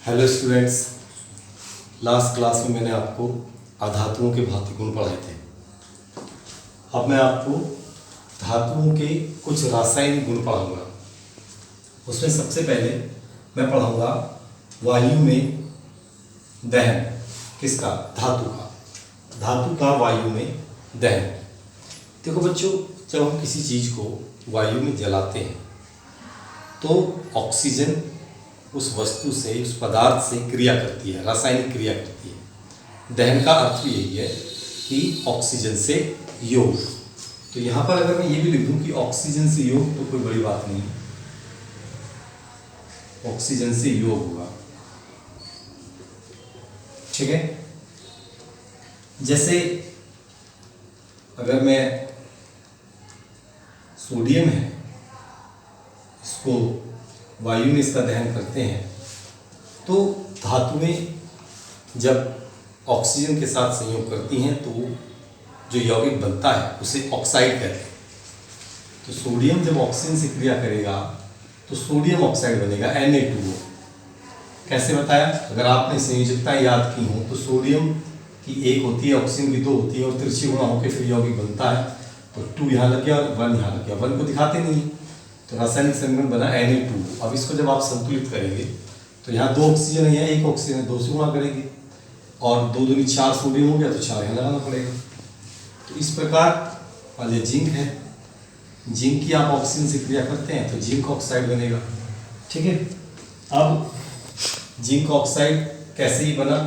Hello students, last class में मैंने आपको अधातुओं के भौतिक गुण पढ़ाए थे। अब मैं आपको धातुओं के कुछ रासायनिक गुण पढ़ाऊंगा। उसमें सबसे पहले मैं पढ़ाऊंगा वायु में दहन। किसका? धातु का वायु में दहन। देखो बच्चों, जब हम किसी चीज़ को वायु में जलाते हैं तो ऑक्सीजन उस वस्तु से, उस पदार्थ से क्रिया करती है, रासायनिक क्रिया करती है। दहन का अर्थ यही है कि ऑक्सीजन से योग। तो यहाँ पर अगर मैं ये भी लिख दूँ कि ऑक्सीजन से योग, तो कोई बड़ी बात नहीं है, ऑक्सीजन से योग होगा। ठीक है। जैसे अगर मैं सोडियम है, इसको वायु में इसका दहन करते हैं तो धातुएं जब ऑक्सीजन के साथ संयोग करती हैं तो जो यौगिक बनता है उसे ऑक्साइड कहते हैं। तो सोडियम जब ऑक्सीजन से क्रिया करेगा तो सोडियम ऑक्साइड बनेगा, Na2O। कैसे बताया? अगर आपने संयोजकताएं याद की हों तो सोडियम की एक होती है, ऑक्सीजन की दो होती है, और तिरछी गुणा होकर फिर यौगिक बनता है। तो 2 यहाँ लग गया और 1 यहाँ लग गया। 1 को दिखाते नहीं, तो रासायनिक समीकरण बना Na2। अब इसको जब आप संतुलित करेंगे तो यहाँ 2 ऑक्सीजन है, यहाँ 1 ऑक्सीजन है, 2 से गुणा करेंगे और 2 दूनी 4 सोडियम हो गया, तो 4 यहाँ लगाना पड़ेगा। तो इस प्रकार, और ये जिंक है, जिंक की आप ऑक्सीजन से क्रिया करते हैं तो जिंक ऑक्साइड बनेगा। ठीक है। अब जिंक ऑक्साइड कैसे ही बना?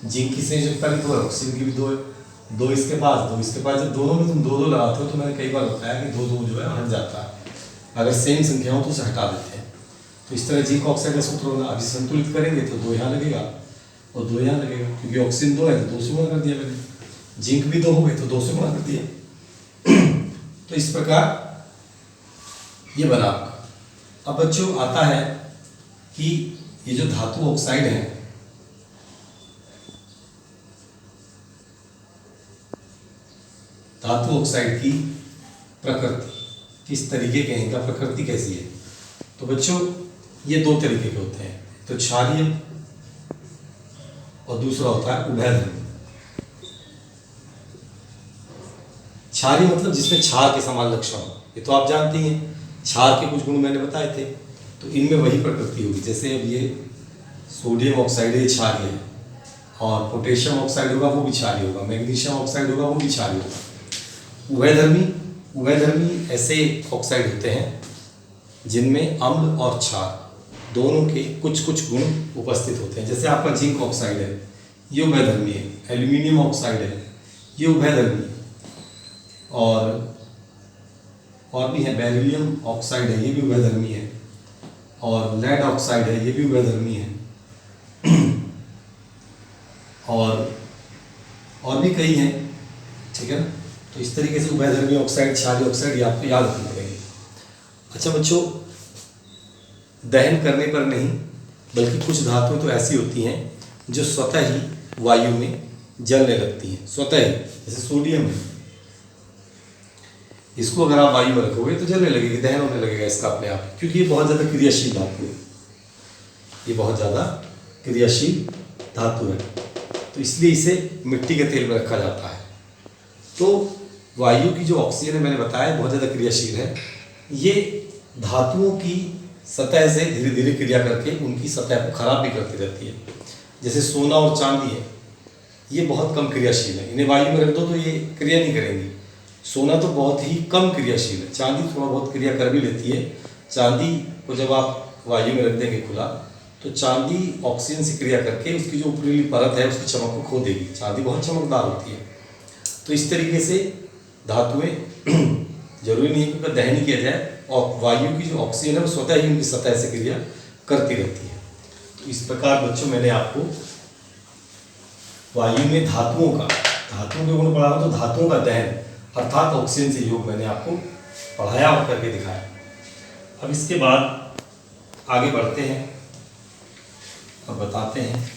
जिंक की संयोजकता भी 2 है, ऑक्सीजन की भी 2 है, 2 इसके पास 2 इसके पास। जब दोनों में तुम 2 लगाते हो तो मैंने कई बार बताया कि 2 जो है हट जाता है। अगर सेम संख्या हो तो उसे हटा देते हैं। तो इस तरह जिंक ऑक्साइड का सूत्र होगा। अभी संतुलित करेंगे तो 2 यहाँ लगेगा और 2 यहाँ लगेगा, क्योंकि ऑक्सीजन 2 है तो 2 से गुणा कर दिया मैंने। जिंक भी 2 हो गए तो 2 से गुणा कर दिया। तो इस प्रकार ये बना आपका। अब बच्चों आता है कि ये जो धातु ऑक्साइड है, धातु ऑक्साइड की प्रकृति किस तरीके के हैं, इनका प्रकृति कैसी है? तो बच्चों ये 2 तरीके के होते हैं, तो क्षारीय और दूसरा होता है उभयधर्मी। क्षारीय मतलब जिसमें क्षार के समान लक्षण हो, ये तो आप जानते ही हैं। क्षार के कुछ गुण मैंने बताए थे, तो इनमें वही प्रकृति होगी। जैसे अब ये सोडियम ऑक्साइड है, क्षारीय है, और पोटेशियम ऑक्साइड होगा वो भी क्षारीय होगा, मैग्नीशियम ऑक्साइड होगा वो भी क्षारीय होगा। उभयधर्मी ऐसे ऑक्साइड होते हैं जिनमें अम्ल और क्षार दोनों के कुछ कुछ गुण उपस्थित होते हैं। जैसे आपका जिंक ऑक्साइड है, ये उभयधर्मी है। एल्यूमिनियम ऑक्साइड है, ये उभयधर्मी है। और भी है, बेरिलियम ऑक्साइड है, ये भी उभयधर्मी है। और लेड ऑक्साइड है, ये भी उभयधर्मी है। और भी कई हैं। ठीक है ना। तो इस तरीके से उभयधर्मी ऑक्साइड, क्षारीय ऑक्साइड, ये आपको याद रखना पड़ेगा। अच्छा बच्चों, दहन करने पर नहीं, बल्कि कुछ धातुएं तो ऐसी होती हैं जो स्वतः ही वायु में जलने लगती हैं, स्वतः ही। जैसे सोडियम है, इसको अगर आप वायु में रखोगे तो जलने लगेगी, दहन होने लगेगा इसका अपने आप, क्योंकि ये बहुत ज़्यादा क्रियाशील धातु है। ये बहुत ज़्यादा क्रियाशील धातु है, तो इसलिए इसे मिट्टी के तेल में रखा जाता है। तो वायु की जो ऑक्सीजन है, मैंने बताया, बहुत ज़्यादा क्रियाशील है। ये धातुओं की सतह से धीरे धीरे क्रिया करके उनकी सतह को खराब भी करती रहती है। जैसे सोना और चांदी है, ये बहुत कम क्रियाशील है, इन्हें वायु में रख दो तो ये क्रिया नहीं करेंगी। सोना तो बहुत ही कम क्रियाशील है, चांदी थोड़ा बहुत क्रिया कर भी लेती है। चांदी को जब आप वायु में रख देंगे खुला, तो चांदी ऑक्सीजन से क्रिया करके उसकी जो ऊपरी परत है उसकी चमक को खो देगी। चांदी बहुत चमकदार होती है। तो इस तरीके से धातुएं जरूरी नहीं है कि दहन किया जाए, और वायु की जो ऑक्सीजन है वो स्वतः ही उनकी सतह से क्रिया करती रहती है। तो इस प्रकार बच्चों मैंने आपको वायु में धातुओं के गुण पढ़ाया, तो धातुओं का दहन अर्थात ऑक्सीजन से योग मैंने आपको पढ़ाया और करके दिखाया। अब इसके बाद आगे बढ़ते हैं, अब बताते हैं।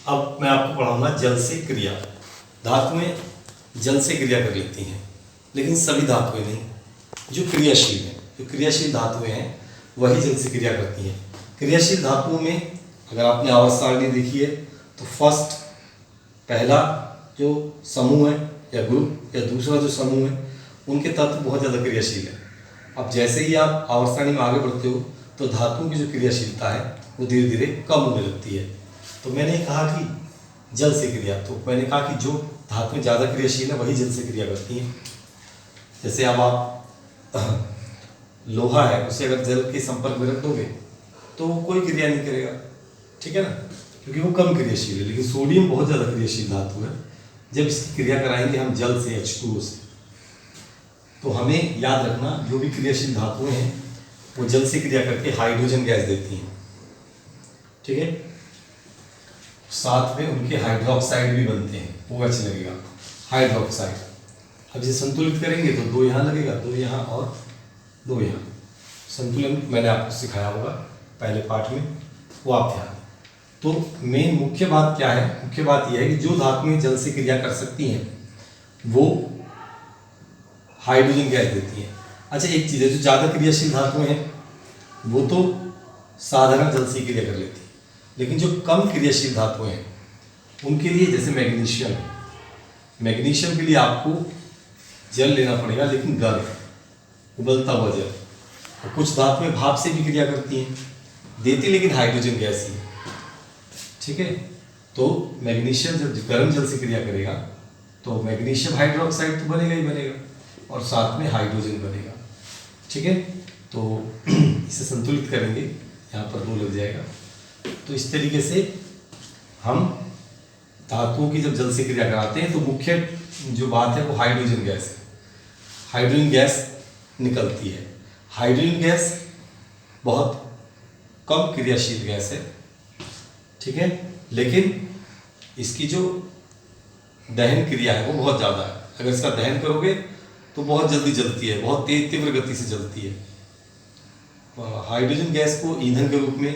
अब मैं आपको पढ़ाऊंगा जल से क्रिया। धातुएं जल से क्रिया कर लेती हैं, लेकिन सभी धातुएं नहीं। जो क्रियाशील हैं, जो क्रियाशील धातुएं हैं वही जल से क्रिया करती हैं। क्रियाशील धातुओं में अगर आपने आवर्त सारणी देखी है तो फर्स्ट पहला जो समूह है या ग्रुप या दूसरा जो समूह है उनके तत्व बहुत ज़्यादा क्रियाशील है। अब जैसे ही आप आवर्त सारणी में आगे बढ़ते हो तो धातुओं की जो क्रियाशीलता है वो धीरे धीरे कम होने लगती है। तो मैंने कहा कि जल से क्रिया, तो मैंने कहा कि जो धातुएं ज़्यादा क्रियाशील है वही जल से क्रिया करती हैं। जैसे अब आप लोहा है उसे अगर जल के संपर्क में रख दोगे तो वो कोई क्रिया नहीं करेगा, ठीक है ना, क्योंकि वो कम क्रियाशील है। लेकिन सोडियम बहुत ज़्यादा क्रियाशील धातु है। जब इसकी क्रिया कराएंगे हम जल से H2O से, तो हमें याद रखना जो भी क्रियाशील धातुएं हैं वो जल से क्रिया करके हाइड्रोजन गैस देती हैं, ठीक है। साथ में उनके हाइड्रोक्साइड भी बनते हैं, OH लगेगा हाइड्रोक्साइड। अब इसे संतुलित करेंगे तो 2 यहाँ लगेगा, 2 यहाँ और 2 यहाँ। संतुलन मैंने आपको सिखाया होगा पहले पाठ में, वो आप ध्यान। तो मेन मुख्य बात क्या है? मुख्य बात यह है कि जो धातुएं जल से क्रिया कर सकती हैं वो हाइड्रोजन गैस देती हैं। अच्छा, एक चीज़ है, जो ज़्यादा क्रियाशील धातुएं हैं वो तो साधारण जल से क्रिया कर लेती है, लेकिन जो कम क्रियाशील धातुएं हैं उनके लिए, जैसे मैग्नीशियम, मैग्नीशियम के लिए आपको जल लेना पड़ेगा, लेकिन गर्म उबलता हुआ जल। और कुछ धातुएं भाप से भी क्रिया करती हैं, देती लेकिन हाइड्रोजन गैस ही, ठीक है। तो मैग्नीशियम जब गर्म जल से क्रिया करेगा तो मैग्नीशियम हाइड्रोक्साइड तो बनेगा ही बनेगा और साथ में हाइड्रोजन बनेगा, ठीक है। तो इसे संतुलित करेंगे, यहाँ पर 2 लग जाएगा। तो इस तरीके से हम धातुओं की जब जल से क्रिया कराते हैं तो मुख्य जो बात है वो हाइड्रोजन गैस है। हाइड्रोजन गैस निकलती है। हाइड्रोजन गैस बहुत कम क्रियाशील गैस है, ठीक है, लेकिन इसकी जो दहन क्रिया है वो बहुत ज़्यादा है। अगर इसका दहन करोगे तो बहुत जल्दी जलती है, बहुत तेज तीव्र गति से जलती है। हाइड्रोजन गैस को ईंधन के रूप में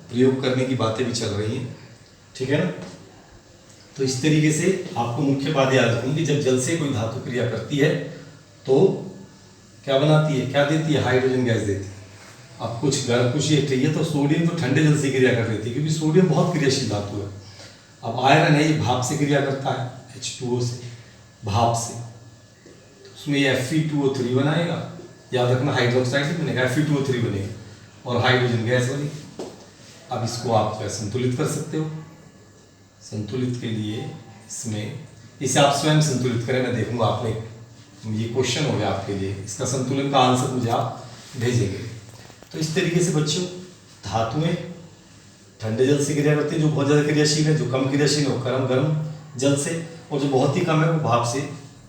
प्रयोग करने की बातें भी चल रही हैं, ठीक है ना। तो इस तरीके से आपको मुख्य बात याद रखनी कि जब जल से कोई धातु क्रिया करती है तो क्या बनाती है, क्या देती है? हाइड्रोजन गैस देती है। अब कुछ गर्म कुछ ये चाहिए तो सोडियम तो ठंडे जल से क्रिया कर लेती है, क्योंकि सोडियम बहुत क्रियाशील धातु है। अब आयरन है, ये भाप से क्रिया करता है H2O से, भाप से, तो उसमें ये Fe2O3 बनाएगा। याद रखना हाइड्रोक्साइड ही बनेगा, Fe2O3 बनेगा और हाइड्रोजन गैस बनेगी। अब इसको आप संतुलित कर सकते हो। संतुलित के लिए इसमें इसे आप स्वयं संतुलित करें, मैं देखूंगा आपने, ये क्वेश्चन हो गया आपके लिए, इसका संतुलन का आंसर मुझे आप भेजेंगे। तो इस तरीके से बच्चों धातुएं ठंडे जल से क्रिया करती है, जो बहुत ज़्यादा क्रियाशील है, जो कम क्रियाशील है वो गर्म जल से, और जो बहुत ही कम है वो भाप से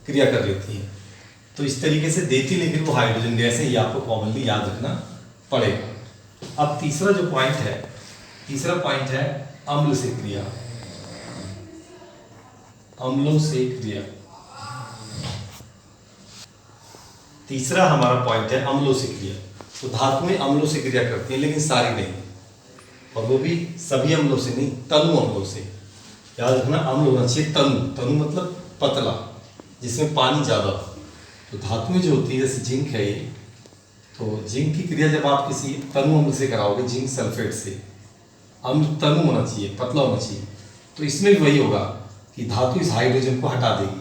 क्रिया कर लेती है। तो इस तरीके से देती लेकिन वो हाइड्रोजन गैस है, ये आपको कॉमनली याद रखना पड़ेगा। अब तीसरा जो पॉइंट है, तीसरा पॉइंट है अम्ल से क्रिया। अम्लों से क्रिया, तीसरा हमारा पॉइंट है अम्लों से क्रिया। तो धातुएं अम्लों से क्रिया करती हैं, लेकिन सारी नहीं, और वो भी सभी अम्लों से नहीं, तनु अम्लों से। याद रखना अम्ल होना चाहिए तनु, तनु मतलब पतला, जिसमें पानी ज़्यादा हो। तो धातुएं जो होती है जैसे जिंक है ये, तो जिंक की क्रिया जब आप किसी तनु अम्ल से कराओगे, जिंक सल्फेट से, अम्ल तनु होना चाहिए, पतला होना चाहिए। तो इसमें भी वही होगा कि धातु इस हाइड्रोजन को हटा देगी,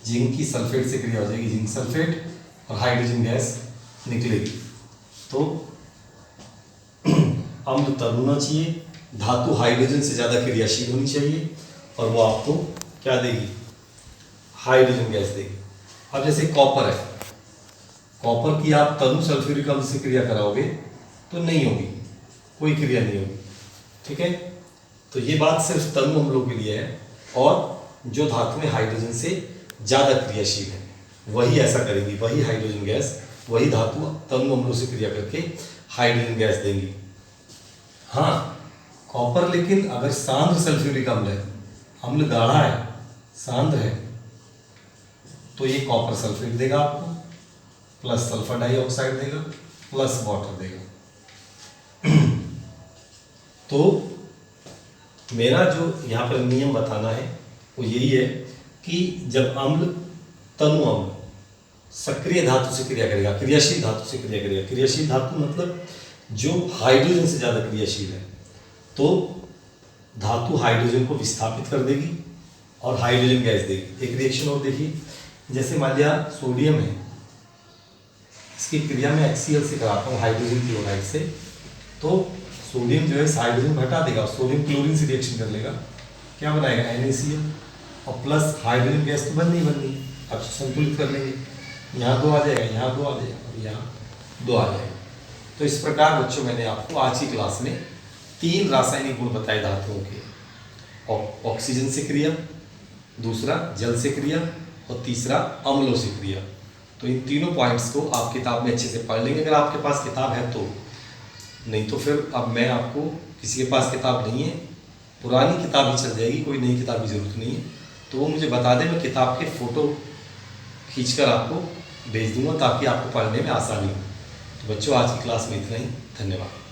जिंक की सल्फेट से क्रिया हो जाएगी, जिंक सल्फेट, और हाइड्रोजन गैस निकलेगी। तो अम्ल तनु होना चाहिए, धातु हाइड्रोजन से ज़्यादा क्रियाशील होनी चाहिए, और वो आपको क्या देगी? हाइड्रोजन गैस देगी। अब जैसे कॉपर है, कॉपर की आप तनु सल्फ्यूरिक अम्ल से क्रिया कराओगे तो नहीं होगी, कोई क्रिया नहीं होगी, ठीक है। तो ये बात सिर्फ तनु अम्लों के लिए है, और जो धातुएं हाइड्रोजन से ज़्यादा क्रियाशील है वही ऐसा करेगी, वही हाइड्रोजन गैस, वही धातु तनु अम्लों से क्रिया करके हाइड्रोजन गैस देंगी। हाँ, कॉपर लेकिन अगर सांद्र सल्फ्यूरिक अम्ल है, अम्ल गाढ़ा है, सांद्र है, तो ये कॉपर सल्फेट देगा आपको, प्लस सल्फर डाइऑक्साइड देगा, प्लस वाटर देगा। तो मेरा जो यहाँ पर नियम बताना है वो यही है कि जब अम्ल, तनु अम्ल, सक्रिय धातु से क्रिया करेगा, क्रियाशील धातु से क्रिया करेगा। क्रियाशील धातु मतलब जो हाइड्रोजन से ज़्यादा क्रियाशील है, तो धातु हाइड्रोजन को विस्थापित कर देगी और हाइड्रोजन गैस देगी। एक रिएक्शन और देखिए, जैसे मान लिया सोडियम है, इसकी क्रिया में HCl से कराता हूँ हाइड्रोजन क्लोराइड से, तो सोडियम जो है हाइड्रोजन हटा देगा और सोडियम क्लोरीन से रिएक्शन कर लेगा, क्या बनाएगा NaCl, और प्लस हाइड्रोजन गैस तो बननी ही बननी है। अब संतुलित कर लेंगे, यहाँ 2 आ जाएगा, यहाँ 2 आ जाएगा और यहाँ 2 आ जाएगा। तो इस प्रकार बच्चों मैंने आपको आज की क्लास में 3 रासायनिक गुण बताए धातुओं के, ऑक्सीजन से क्रिया, दूसरा जल से क्रिया और तीसरा अम्लों से क्रिया। तो इन तीनों पॉइंट्स को आप किताब में अच्छे से पढ़ लेंगे अगर आपके पास किताब है तो, नहीं तो फिर अब मैं आपको, किसी के पास किताब नहीं है, पुरानी किताब ही चल जाएगी, कोई नई किताब की ज़रूरत नहीं है, तो वो मुझे बता दें, मैं किताब के फ़ोटो खींचकर आपको भेज दूँगा ताकि आपको पढ़ने में आसानी हो। तो बच्चों आज की क्लास में इतना ही, धन्यवाद।